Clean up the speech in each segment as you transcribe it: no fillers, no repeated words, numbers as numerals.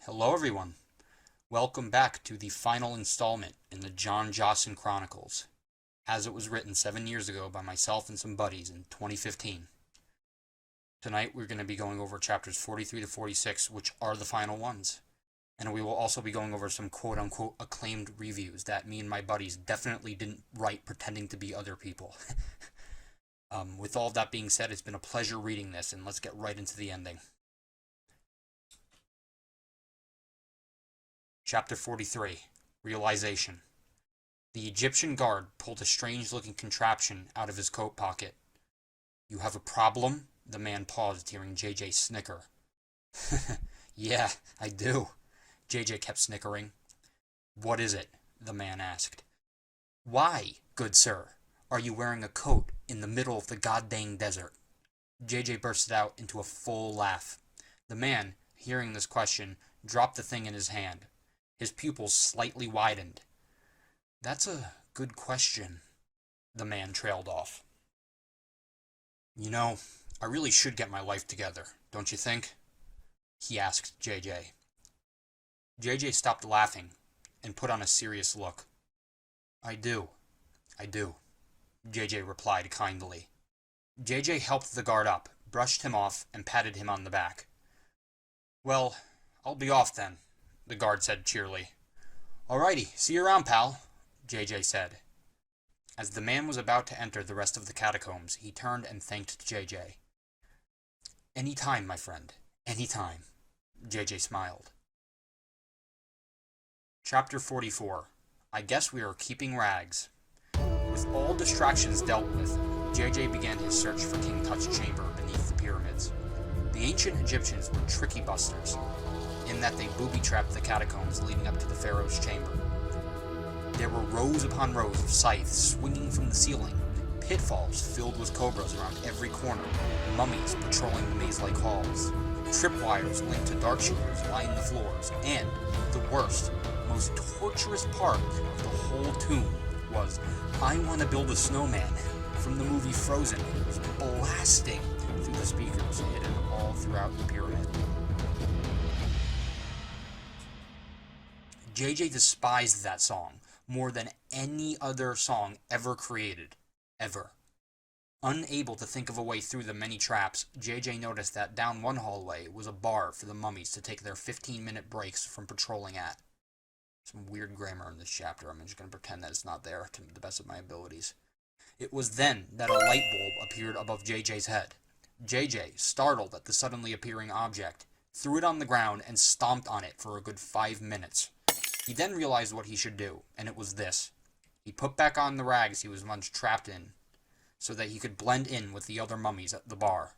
Hello everyone. Welcome back to the final installment in the John Johson Chronicles, as it was written 7 years ago by myself and some buddies in 2015. Tonight we're going to be going over chapters 43 to 46, which are the final ones. And we will also be going over some quote-unquote acclaimed reviews that me and my buddies definitely didn't write pretending to be other people. With all that being said, it's been a pleasure reading this, and let's get right into the ending. Chapter 43, Realization. The Egyptian guard pulled a strange-looking contraption out of his coat pocket. "You have a problem?" The man paused, hearing JJ snicker. "Yeah, I do." JJ kept snickering. "What is it?" the man asked. "Why, good sir, are you wearing a coat in the middle of the goddamn desert?" JJ bursted out into a full laugh. The man, hearing this question, dropped the thing in his hand. His pupils slightly widened. "That's a good question," the man trailed off. "You know, I really should get my life together, don't you think?" he asked JJ. JJ stopped laughing and put on a serious look. I do, JJ replied kindly. JJ helped the guard up, brushed him off, and patted him on the back. "Well, I'll be off then," the guard said cheerily. "Alrighty, see you around, pal," JJ said. As the man was about to enter the rest of the catacombs, he turned and thanked JJ. "Any time, my friend, any time," JJ smiled. Chapter 44, I Guess We Are Keeping Rags. With all distractions dealt with, JJ began his search for King Tut's chamber beneath the pyramids. The ancient Egyptians were tricky busters, in that they booby-trapped the catacombs leading up to the pharaoh's chamber. There were rows upon rows of scythes swinging from the ceiling, pitfalls filled with cobras around every corner, mummies patrolling the maze-like halls, tripwires linked to darkshooters lined the floors, and, the worst, most torturous part of the whole tomb was "I Want to Build a Snowman" from the movie Frozen. It was blasting through the speakers hidden all throughout the pyramid. JJ despised that song more than any other song ever created. Ever. Unable to think of a way through the many traps, JJ noticed that down one hallway was a bar for the mummies to take their 15-minute breaks from patrolling at. Some weird grammar in this chapter. I'm just going to pretend that it's not there to the best of my abilities. It was then that a light bulb appeared above JJ's head. JJ, startled at the suddenly appearing object, threw it on the ground and stomped on it for a good 5 minutes. He then realized what he should do, and it was this. He put back on the rags he was once trapped in, so that he could blend in with the other mummies at the bar.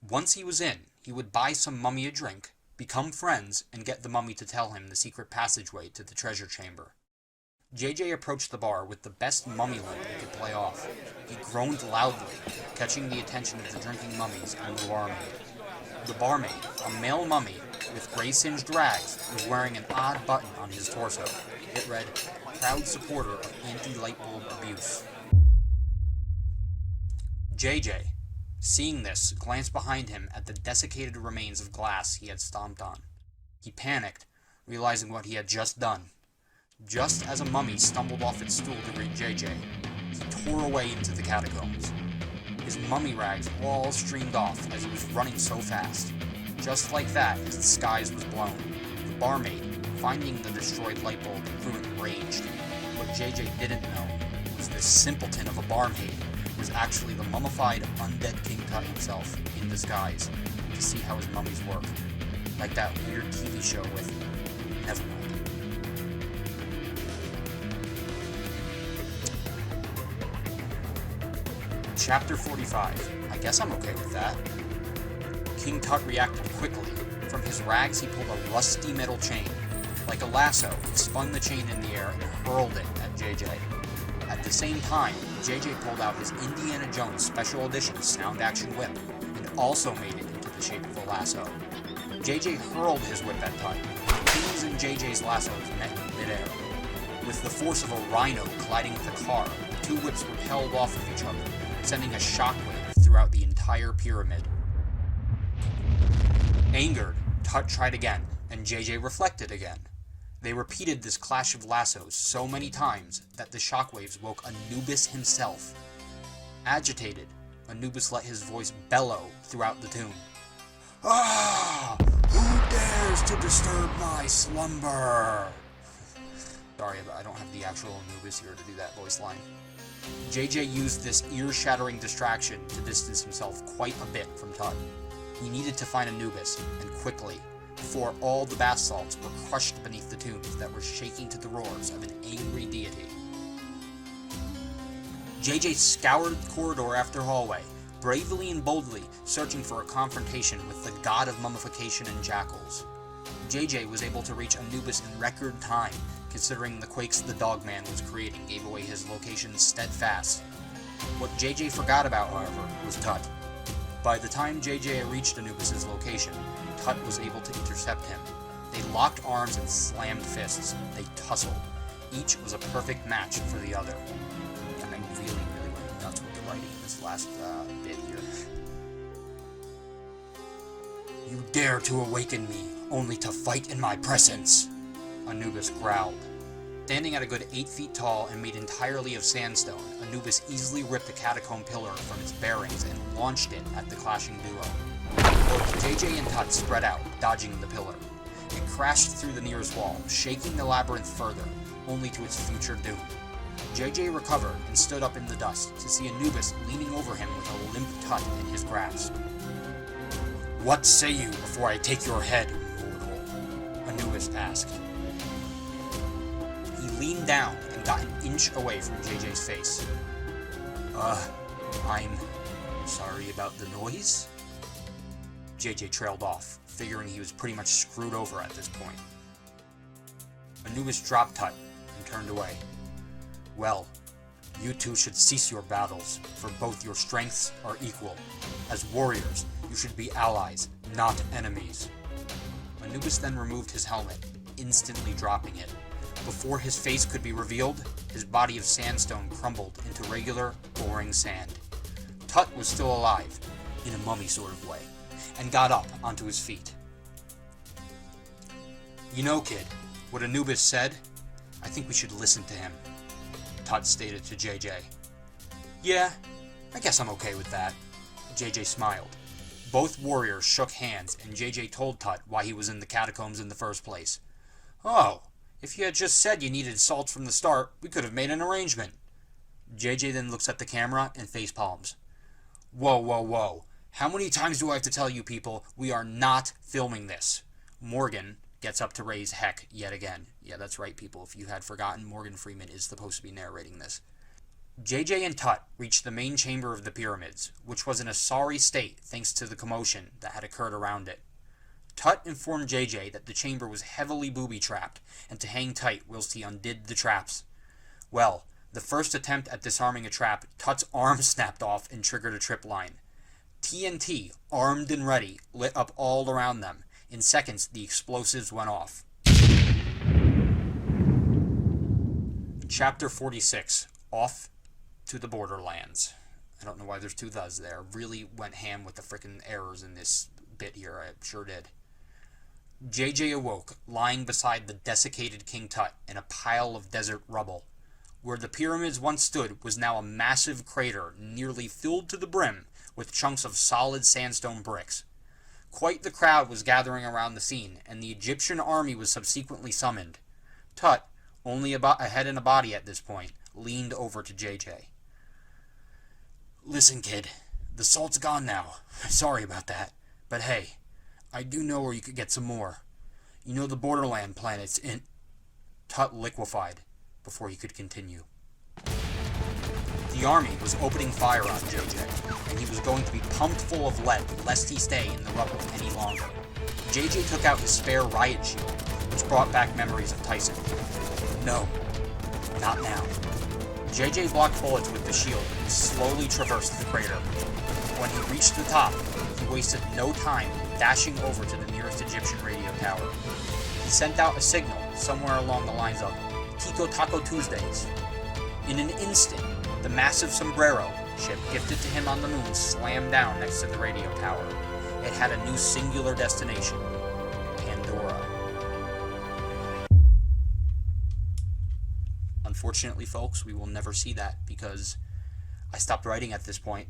Once he was in, he would buy some mummy a drink, become friends, and get the mummy to tell him the secret passageway to the treasure chamber. JJ approached the bar with the best mummy limp he could play off. He groaned loudly, catching the attention of the drinking mummies and the barmaid. The barmaid, a male mummy with gray-singed rags, was wearing an odd button on his torso. It read, "Proud supporter of anti-light bulb abuse." JJ, seeing this, glanced behind him at the desiccated remains of glass he had stomped on. He panicked, realizing what he had just done. Just as a mummy stumbled off its stool to greet JJ, he tore away into the catacombs. His mummy rags all streamed off as he was running so fast. Just like that, his disguise was blown. The barmaid, finding the destroyed light bulb, grew enraged. What JJ didn't know was this simpleton of a barmaid was actually the mummified undead King Tut himself in disguise to see how his mummies work. Like that weird TV show with... Never mind. Chapter 45. I guess I'm okay with that. King Tut reacted quickly. From his rags he pulled a rusty metal chain. Like a lasso, he spun the chain in the air and hurled it at JJ. At the same time, JJ pulled out his Indiana Jones Special Edition sound action whip and also made it into the shape of a lasso. JJ hurled his whip at Tut. King's and JJ's lassos met in midair. With the force of a rhino colliding with a car, the two whips repelled off of each other, sending a shockwave throughout the entire pyramid. Angered, Tut tried again, and JJ reflected again. They repeated this clash of lassos so many times that the shockwaves woke Anubis himself. Agitated, Anubis let his voice bellow throughout the tomb. Ah! Who dares to disturb my slumber? Sorry, but I don't have the actual Anubis here to do that voice line. JJ used this ear-shattering distraction to distance himself quite a bit from Tut. He needed to find Anubis, and quickly, before all the bath salts were crushed beneath the tombs that were shaking to the roars of an angry deity. JJ scoured corridor after hallway, bravely and boldly searching for a confrontation with the god of mummification and jackals. JJ was able to reach Anubis in record time, considering the quakes the Dogman was creating gave away his location steadfast. What JJ forgot about, however, was Tut. By the time JJ reached Anubis' location, Tut was able to intercept him. They locked arms and slammed fists. They tussled. Each was a perfect match for the other. And I really went nuts with the writing in this last bit here. You dare to awaken me, only to fight in my presence, Anubis growled. Standing at a good 8 feet tall and made entirely of sandstone, Anubis easily ripped a catacomb pillar from its bearings and launched it at the clashing duo. Both JJ and Tut spread out, dodging the pillar. It crashed through the nearest wall, shaking the labyrinth further, only to its future doom. JJ recovered and stood up in the dust to see Anubis leaning over him with a limp Tut in his grasp. What say you before I take your head, mortal? Anubis asked. He leaned down and got an inch away from JJ's face. I'm sorry about the noise? JJ trailed off, figuring he was pretty much screwed over at this point. Anubis dropped Tut and turned away. Well, you two should cease your battles, for both your strengths are equal. As warriors, you should be allies, not enemies. Anubis then removed his helmet, instantly dropping it. Before his face could be revealed, his body of sandstone crumbled into regular, boring sand. Tut was still alive, in a mummy sort of way, and got up onto his feet. You know, kid, what Anubis said? I think we should listen to him, Tut stated to JJ. Yeah, I guess I'm okay with that. JJ smiled. Both warriors shook hands, and JJ told Tut why he was in the catacombs in the first place. Oh, if you had just said you needed salts from the start, we could have made an arrangement. JJ then looks at the camera and face palms. Whoa. How many times do I have to tell you people we are not filming this? Morgan gets up to raise heck yet again. Yeah, that's right, people. If you had forgotten, Morgan Freeman is supposed to be narrating this. JJ and Tut reached the main chamber of the pyramids, which was in a sorry state thanks to the commotion that had occurred around it. Tut informed JJ that the chamber was heavily booby-trapped, and to hang tight whilst he undid the traps. Well, the first attempt at disarming a trap, Tut's arm snapped off and triggered a tripline. TNT, armed and ready, lit up all around them. In seconds, the explosives went off. Chapter 46, Off to the Borderlands. I don't know why there's two thes there. Really went ham with the frickin' errors in this bit here, I sure did. JJ awoke, lying beside the desiccated King Tut in a pile of desert rubble. Where the pyramids once stood was now a massive crater nearly filled to the brim with chunks of solid sandstone bricks. Quite the crowd was gathering around the scene, and the Egyptian army was subsequently summoned. Tut, only about a head and a body at this point, leaned over to JJ. Listen, kid, the salt's gone now. Sorry about that. But hey, I do know where you could get some more. You know the Borderland planets in... Tut liquefied before he could continue. The army was opening fire on JJ, and he was going to be pumped full of lead lest he stay in the rubble any longer. JJ took out his spare riot shield, which brought back memories of Tyson. No, not now. JJ blocked bullets with the shield and slowly traversed the crater. When he reached the top, he wasted no time dashing over to the nearest Egyptian radio tower. He sent out a signal somewhere along the lines of Tico Taco Tuesdays. In an instant, the massive sombrero ship gifted to him on the moon slammed down next to the radio tower. It had a new singular destination, Pandora. Unfortunately, folks, we will never see that because I stopped writing at this point.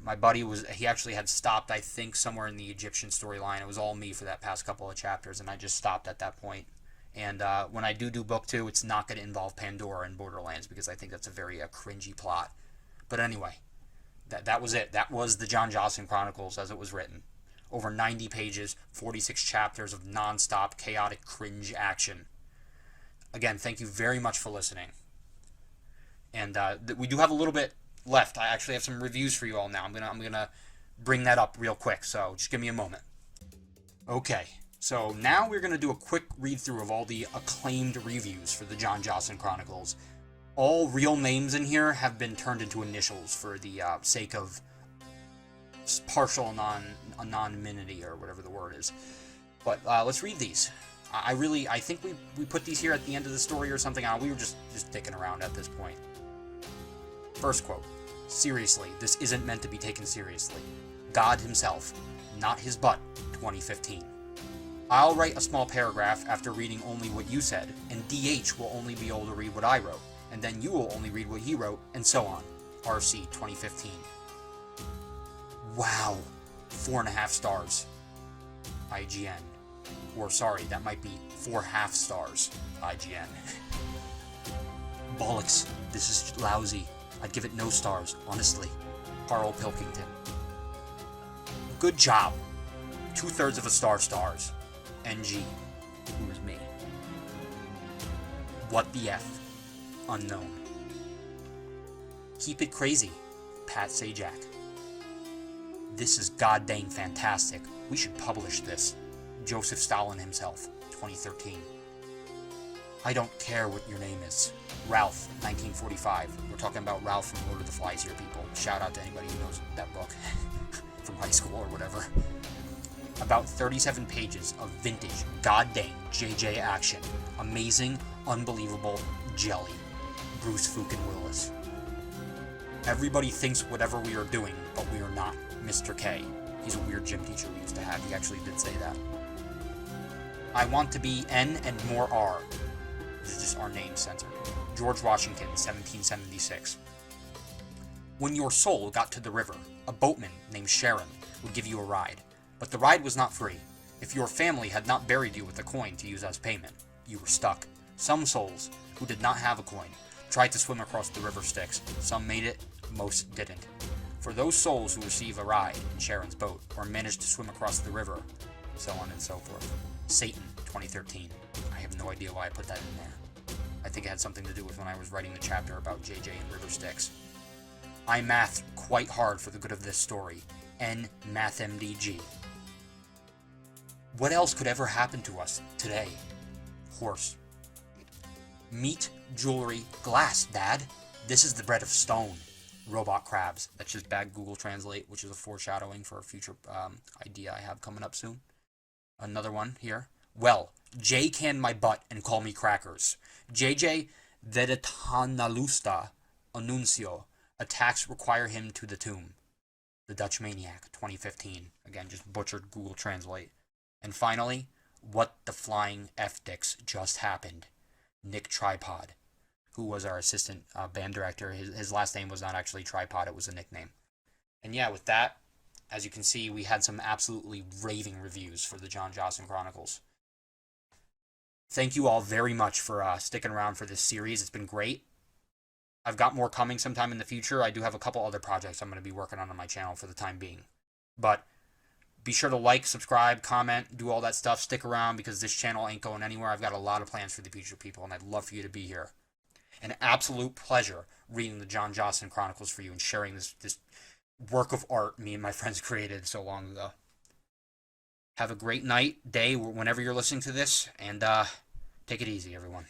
My buddy he actually had stopped, I think, somewhere in the Egyptian storyline. It was all me for that past couple of chapters, and I just stopped at that point. And when I do book 2, it's not going to involve Pandora and Borderlands because I think that's a very cringy plot. But anyway, that was it. That was the John Johson Chronicles as it was written. Over 90 pages, 46 chapters of non-stop, chaotic, cringe action. Again, thank you very much for listening. And we do have a little bit left. I actually have some reviews for you all now. I'm gonna bring that up real quick, so just give me a moment. Okay. So now we're going to do a quick read-through of all the acclaimed reviews for the John Johson Chronicles. All real names in here have been turned into initials for the sake of partial anonymity, or whatever the word is. But let's read these. I think we put these here at the end of the story or something. We were just dicking around at this point. First quote. Seriously, this isn't meant to be taken seriously. God himself, not his butt, 2015. I'll write a small paragraph after reading only what you said, and DH will only be able to read what I wrote, and then you will only read what he wrote, and so on. RC 2015. Wow. 4.5 stars. IGN. Or sorry, that might be 4.5 stars. IGN. Bollocks. This is lousy. I'd give it no stars, honestly. Carl Pilkington. Good job. 2/3 of a star stars. NG, who is me. What the F? Unknown. Keep it crazy. Pat Sajak. This is goddamn fantastic. We should publish this. Joseph Stalin himself, 2013. I don't care what your name is. Ralph, 1945. We're talking about Ralph from Lord of the Flies here, people. Shout out to anybody who knows that book from high school or whatever. About 37 pages of vintage, goddamn JJ action. Amazing, unbelievable, jelly. Bruce Fucking Willis. Everybody thinks whatever we are doing, but we are not. Mr. K. He's a weird gym teacher we used to have. He actually did say that. I want to be N and more R. This is just our name censored. George Washington, 1776. When your soul got to the river, a boatman named Sharon would give you a ride. But the ride was not free. If your family had not buried you with a coin to use as payment, you were stuck. Some souls, who did not have a coin, tried to swim across the river Styx. Some made it, most didn't. For those souls who receive a ride in Sharon's boat, or manage to swim across the river, so on and so forth. Satan, 2013. I have no idea why I put that in there. I think it had something to do with when I was writing the chapter about JJ and River Styx. I mathed quite hard for the good of this story. N MathMDG. What else could ever happen to us today? Horse. Meat, jewelry, glass, Dad. This is the bread of stone. Robot crabs. That's just bad Google Translate, which is a foreshadowing for a future idea I have coming up soon. Another one here. Well, J can my butt and call me crackers. JJ Vedetanalusta Annuncio. Attacks require him to the tomb. The Dutch Maniac, 2015. Again, just butchered Google Translate. And finally, what the flying F-dicks just happened. Nick Tripod, who was our assistant band director. His last name was not actually Tripod, it was a nickname. And yeah, with that, as you can see, we had some absolutely raving reviews for the John Johson Chronicles. Thank you all very much for sticking around for this series. It's been great. I've got more coming sometime in the future. I do have a couple other projects I'm going to be working on my channel for the time being. But be sure to like, subscribe, comment, do all that stuff. Stick around because this channel ain't going anywhere. I've got a lot of plans for the future, people, and I'd love for you to be here. An absolute pleasure reading the John Johson Chronicles for you and sharing this work of art me and my friends created so long ago. Have a great night, day, whenever you're listening to this, and take it easy, everyone.